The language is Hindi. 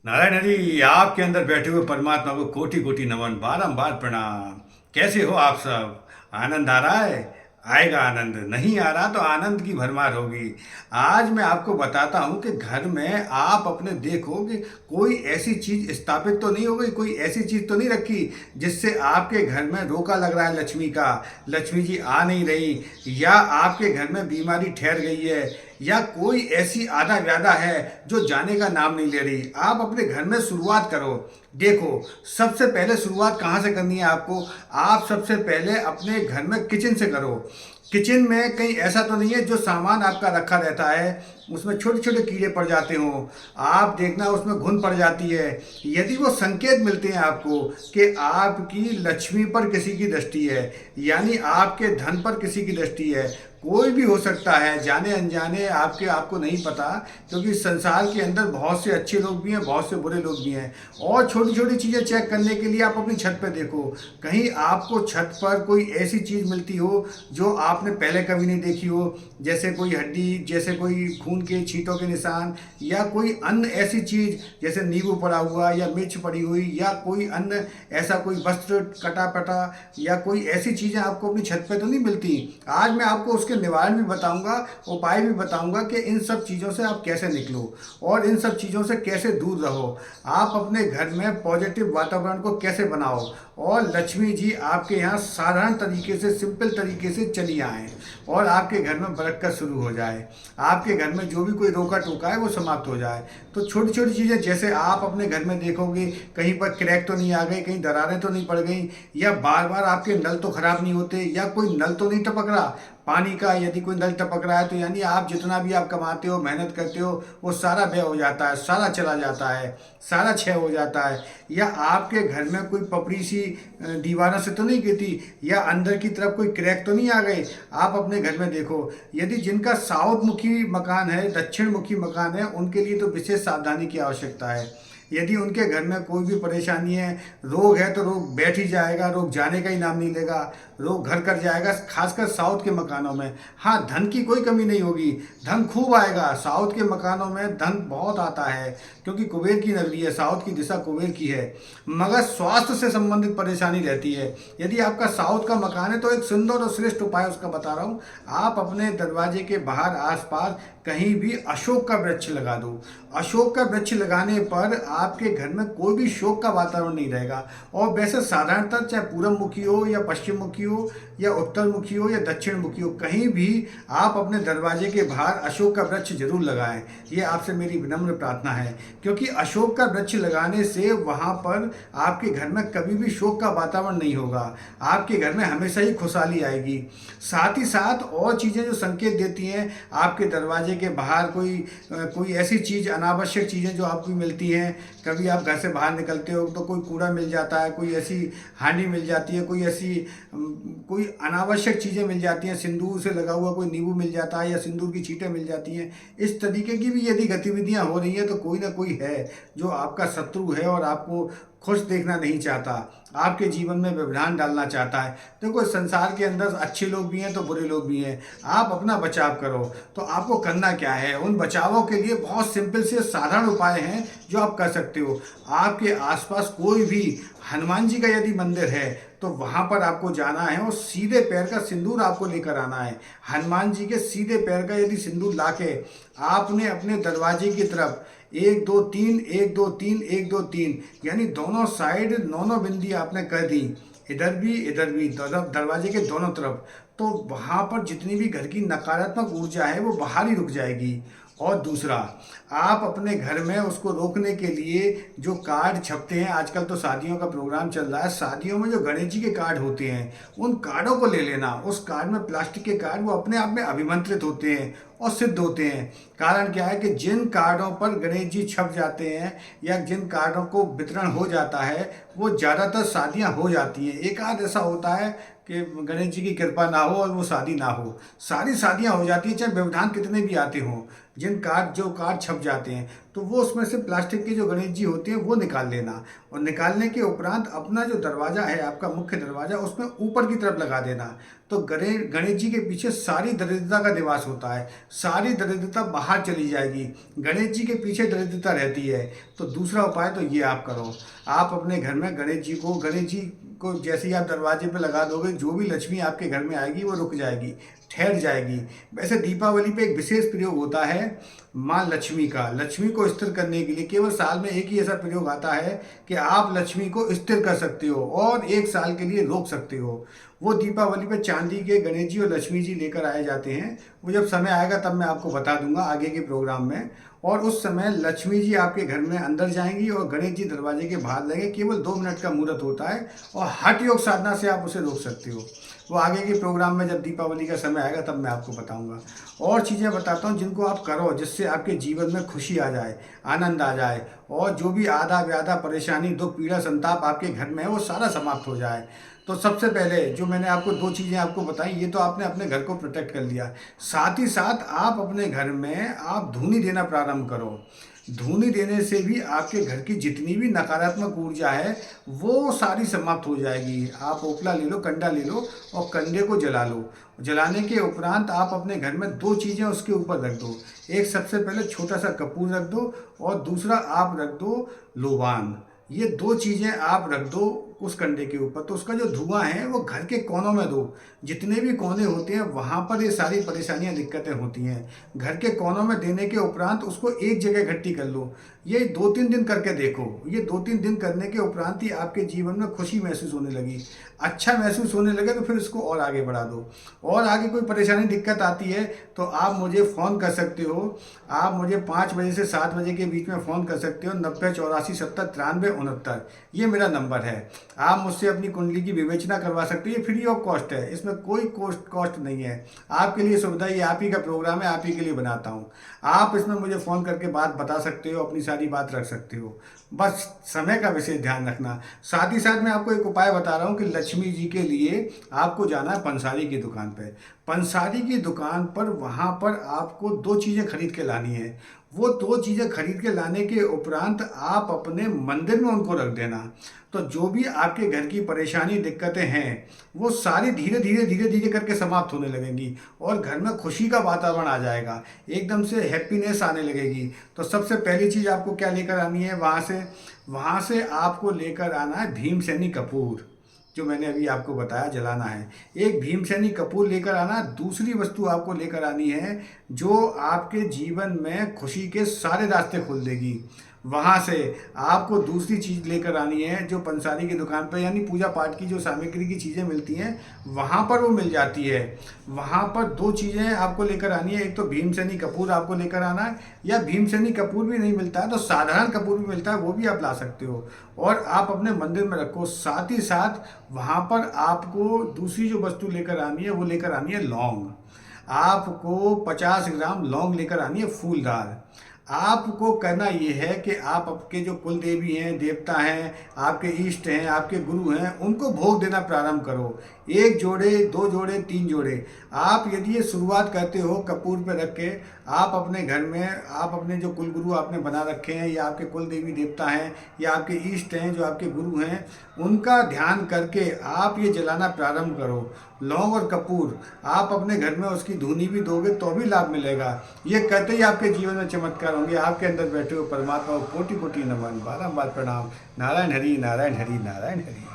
नारायण हरि, आपके अंदर बैठे हुए परमात्मा को कोटि कोटि नमन, बारंबार प्रणाम। कैसे हो आप सब? आनंद आ रहा है? आएगा आनंद, नहीं आ रहा तो आनंद की भरमार होगी। आज मैं आपको बताता हूँ कि घर में आप अपने देखो कि कोई ऐसी चीज स्थापित तो नहीं हो गई, कोई ऐसी चीज तो नहीं रखी जिससे आपके घर में रोका लग रहा है लक्ष्मी का, लक्ष्मी जी आ नहीं रही, या आपके घर में बीमारी ठहर गई है, या कोई ऐसी आधा व्याधा है जो जाने का नाम नहीं ले रही। आप अपने घर में शुरुआत करो। देखो, सबसे पहले शुरुआत कहाँ से करनी है आपको? आप सबसे पहले अपने घर में किचन से करो। किचन में कहीं ऐसा तो नहीं है जो सामान आपका रखा रहता है उसमें छोटे छोटे कीड़े पड़ जाते हों, आप देखना उसमें घुन पड़ जाती है। यदि वो संकेत मिलते हैं आपको कि आपकी लक्ष्मी पर किसी की दृष्टि है, यानी आपके धन पर किसी की दृष्टि है, कोई भी हो सकता है, जाने अनजाने, आपको नहीं पता, क्योंकि संसार के अंदर बहुत से अच्छे लोग भी हैं, बहुत से बुरे लोग भी हैं। और छोटी छोटी चीज़ें चेक करने के लिए आप अपनी छत पर देखो, कहीं आपको छत पर कोई ऐसी चीज़ मिलती हो जो आपने पहले कभी नहीं देखी हो, जैसे कोई हड्डी, जैसे कोई खून के छींटों के निशान, या कोई अन्य ऐसी चीज़ जैसे नींबू पड़ा हुआ या मिर्च पड़ी हुई, या कोई अन्य ऐसा कोई वस्त्र कटा पटा, या कोई ऐसी चीज़ें आपको अपनी छत पे तो नहीं मिलती। आज मैं आपको उसके निवारण भी बताऊंगा, उपाय भी बताऊंगा कि इन सब चीज़ों से आप कैसे निकलो और इन सब चीज़ों से कैसे दूर रहो। आप अपने घर में पॉजिटिव वातावरण को कैसे बनाओ और लक्ष्मी जी आपके यहाँ साधारण तरीके से, सिंपल तरीके से चली आएँ और आपके घर में बरकत शुरू हो जाए। आपके घर में जो भी कोई रोका टोका है वो समाप्त हो जाए। तो छोटी छोटी चीज़ें, जैसे आप अपने घर में देखोगे कहीं पर क्रैक तो नहीं आ गई, कहीं दरारें तो नहीं पड़ गई, या बार बार आपके नल तो खराब नहीं होते, या कोई नल तो नहीं टपक रहा पानी का। यदि कोई नल टपक रहा है तो यानी आप जितना भी आप कमाते हो, मेहनत करते हो, वो सारा व्यय हो जाता है, सारा चला जाता है, सारा क्षय हो जाता है। या आपके घर में कोई पपड़ी सी दीवारों से तो नहीं गिरती, या अंदर की तरफ कोई क्रैक तो नहीं आ गए। आप अपने घर में देखो, यदि जिनका साउथ मुखी मकान है, दक्षिण मुखी मकान है, उनके लिए तो विशेष सावधानी की आवश्यकता है। यदि उनके घर में कोई भी परेशानी है, रोग है, तो रोग बैठ ही जाएगा, रोग जाने का ही नाम नहीं लेगा, रोग घर कर जाएगा, खासकर साउथ के मकानों में। हाँ, धन की कोई कमी नहीं होगी, धन खूब आएगा। साउथ के मकानों में धन बहुत आता है, क्योंकि कुबेर की नगरी है, साउथ की दिशा कुबेर की है। मगर स्वास्थ्य से संबंधित परेशानी रहती है। यदि आपका साउथ का मकान है तो एक सुंदर और श्रेष्ठ उपाय उसका बता रहा हूँ। आप अपने दरवाजे के बाहर आसपास कहीं भी अशोक का वृक्ष लगा दो। अशोक का वृक्ष लगाने पर आपके घर में कोई भी शोक का वातावरण नहीं रहेगा। और वैसे साधारणतः चाहे पूरब मुखी हो या पश्चिम मुखी हो या उत्तर मुखी हो या दक्षिण मुखी हो, कहीं भी आप अपने दरवाजे के बाहर अशोक का वृक्ष जरूर लगाएं। ये आपसे मेरी विनम्र प्रार्थना है, क्योंकि अशोक का वृक्ष लगाने से वहाँ पर आपके घर में कभी भी शोक का वातावरण नहीं होगा, आपके घर में हमेशा ही खुशहाली आएगी। साथ ही साथ और चीज़ें जो संकेत देती हैं, आपके दरवाजे के बाहर कोई ऐसी चीज़, अनावश्यक चीज़ें जो आपको मिलती हैं, कभी आप घर से बाहर निकलते हो तो कोई कूड़ा मिल जाता है, कोई ऐसी हांडी मिल जाती है, कोई ऐसी कोई अनावश्यक चीज़ें मिल जाती हैं, सिंदूर से लगा हुआ कोई नींबू मिल जाता है, या सिंदूर की छींटें मिल जाती हैं। इस तरीके की भी यदि गतिविधियां हो रही हैं तो कोई ना कोई है जो आपका शत्रु है और आपको खुश देखना नहीं चाहता, आपके जीवन में व्यवधान डालना चाहता है। देखो, संसार के अंदर अच्छे लोग भी हैं तो बुरे लोग भी हैं। आप अपना बचाव करो। तो आपको करना क्या है? उन बचावों के लिए बहुत सिंपल से साधारण उपाय हैं जो आप कर सकते हो। आपके आसपास कोई भी हनुमान जी का यदि मंदिर है तो वहाँ पर आपको जाना है और सीधे पैर का सिंदूर आपको लेकर आना है। हनुमान जी के सीधे पैर का यदि सिंदूर लाके आपने अपने दरवाजे की तरफ 1 2 3 1 2 3 1 2 3, यानी दोनों साइड 9 बिंदी आपने कर दी, इधर भी दरवाजे के दोनों तरफ, तो वहाँ पर जितनी भी घर की नकारात्मक ऊर्जा है वो बाहर ही रुक जाएगी। और दूसरा, आप अपने घर में उसको रोकने के लिए जो कार्ड छपते हैं, आजकल तो शादियों का प्रोग्राम चल रहा है, शादियों में जो गणेश जी के कार्ड होते हैं उन कार्डों को ले लेना। उस कार्ड में, प्लास्टिक के कार्ड, वो अपने आप में अभिमंत्रित होते हैं और सिद्ध होते हैं। कारण क्या है कि जिन कार्डों पर गणेश जी छप जाते हैं या जिन कार्डों को वितरण हो जाता है वो ज़्यादातर शादियां हो जाती हैं। एक आध ऐसा होता है कि गणेश जी की कृपा ना हो और वो शादी ना हो। सारी शादियाँ हो जाती हैं, चाहे व्यवधान कितने भी आते हों, जो कार्ड छप जाते हैं, तो वो उसमें से प्लास्टिक के जो गणेश जी होते हैं वो निकाल लेना, और निकालने के उपरांत अपना जो दरवाज़ा है, आपका मुख्य दरवाज़ा, उसमें ऊपर की तरफ लगा देना। तो गणेश जी के पीछे सारी दरिद्रता का निवास होता है, सारी दरिद्रता बाहर चली जाएगी। गणेश जी के पीछे दरिद्रता रहती है। तो दूसरा उपाय तो ये आप करो, आप अपने घर में गणेश जी को जैसे ही आप दरवाजे पे लगा दोगे, जो भी लक्ष्मी आपके घर में आएगी वो रुक जाएगी, ठहर जाएगी। वैसे दीपावली पे एक विशेष प्रयोग होता है माँ लक्ष्मी का। लक्ष्मी को स्थिर करने के लिए केवल साल में एक ही ऐसा प्रयोग आता है कि आप लक्ष्मी को स्थिर कर सकते हो और एक साल के लिए रोक सकते हो। वो दीपावली पे चांदी के गणेश जी और लक्ष्मी जी लेकर आए जाते हैं। वो जब समय आएगा तब मैं आपको बता दूंगा आगे के प्रोग्राम में। और उस समय लक्ष्मी जी आपके घर में अंदर जाएंगी और गणेश जी दरवाजे के बाहर लगेंगे। केवल 2 मिनट का मुहूर्त होता है और हठ योग साधना से आप उसे रोक सकते हो। वो आगे के प्रोग्राम में जब दीपावली का समय आएगा तब मैं आपको बताऊंगा। और चीज़ें बताता हूँ जिनको आप करो, जिससे आपके जीवन में खुशी आ जाए, आनंद आ जाए, और जो भी आधा व्याधा परेशानी, दुख, पीड़ा, संताप आपके घर में है वो सारा समाप्त हो जाए। तो सबसे पहले जो मैंने आपको 2 चीज़ें आपको बताई, ये तो आपने अपने घर को प्रोटेक्ट कर लिया। साथ ही साथ आप अपने घर में आप धूनी देना प्रारंभ करो। धूनी देने से भी आपके घर की जितनी भी नकारात्मक ऊर्जा है वो सारी समाप्त हो जाएगी। आप ओपला ले लो, कंडा ले लो और कंडे को जला लो। जलाने के उपरांत आप अपने घर में 2 चीज़ें उसके ऊपर रख दो। एक सबसे पहले छोटा सा कपूर रख दो और दूसरा आप रख दो लोबान। ये 2 चीज़ें आप रख दो उस कंडे के ऊपर, तो उसका जो धुआं है वो घर के कोनों में दो। जितने भी कोने होते हैं वहाँ पर ये सारी परेशानियाँ, दिक्कतें होती हैं। घर के कोनों में देने के उपरांत उसको एक जगह इकट्ठी कर लो। ये 2-3 दिन करके देखो। ये 2-3 दिन करने के उपरांत ही आपके जीवन में खुशी महसूस होने लगी, अच्छा महसूस होने लगे तो फिर इसको और आगे बढ़ा दो। और आगे कोई परेशानी, दिक्कत आती है तो आप मुझे फ़ोन कर सकते हो। आप मुझे 5 बजे से 7 बजे के बीच में फ़ोन कर सकते हो। 90 84 70 93 69 ये मेरा नंबर है। आप मुझसे अपनी कुंडली की विवेचना करवा सकते हो। ये फ्री ऑफ कॉस्ट है, इसमें कोई कॉस्ट नहीं है। आपके लिए सुविधा, ये आप ही का प्रोग्राम है, आप ही के लिए बनाता हूँ। आप इसमें मुझे फ़ोन करके बात बता सकते हो, अपनी सारी बात रख सकते हो। बस समय का विशेष ध्यान रखना। साथ ही साथ मैं आपको एक उपाय बता रहा हूँ कि लक्ष्मी जी के लिए आपको जाना है पंसारी की दुकान पे। पंसारी की दुकान पर, वहाँ पर आपको 2 चीज़ें खरीद के लानी है। वो 2 चीज़ें खरीद के लाने के उपरांत आप अपने मंदिर में उनको रख देना। तो जो भी आपके घर की परेशानी, दिक्कतें हैं वो सारी धीरे धीरे धीरे धीरे करके समाप्त होने लगेंगी और घर में खुशी का वातावरण आ जाएगा, एकदम से हैप्पीनेस आने लगेगी। तो सबसे पहली चीज़ आपको क्या लेकर आनी है, वहाँ से आपको लेकर आना है भीमसेनी कपूर, जो मैंने अभी आपको बताया जलाना है। एक भीमसेनी कपूर लेकर आना। दूसरी वस्तु आपको लेकर आनी है जो आपके जीवन में खुशी के सारे रास्ते खोल देगी। वहाँ से आपको दूसरी चीज़ लेकर आनी है जो पंसारी की दुकान पर, यानी पूजा पाठ की जो सामग्री की चीज़ें मिलती हैं वहाँ पर वो मिल जाती है। वहाँ पर 2 चीज़ें आपको लेकर आनी है। एक तो भीमसेनी कपूर आपको लेकर आना है, या भीमसेनी कपूर भी नहीं मिलता है तो साधारण कपूर भी मिलता है, वो भी आप ला सकते हो और आप अपने मंदिर में रखो। साथ ही साथ वहाँ पर आपको दूसरी जो वस्तु लेकर आनी है वो लेकर आनी है लौंग। आपको 50 ग्राम लौंग लेकर आनी है फूलदार। आपको करना ये है कि आप आपके जो कुल देवी हैं, देवता हैं, आपके इष्ट हैं, आपके गुरु हैं, उनको भोग देना प्रारंभ करो। 1 जोड़े, 2 जोड़े, 3 जोड़े। आप यदि ये शुरुआत करते हो कपूर पे रख के, आप अपने घर में, आप अपने जो कुल गुरु आपने बना रखे हैं या आपके कुल देवी देवता हैं या आपके इष्ट हैं जो आपके गुरु हैं, उनका ध्यान करके आप ये जलाना प्रारंभ करो। लौंग और कपूर आप अपने घर में उसकी धूनी भी दोगे तो भी लाभ मिलेगा। ये करते ही आपके जीवन में चमत्कार होंगे। आपके अंदर बैठे हुए परमात्मा को कोटि कोटि नमन, बारंबार प्रणाम। नारायण हरि, नारायण हरि, नारायण हरि।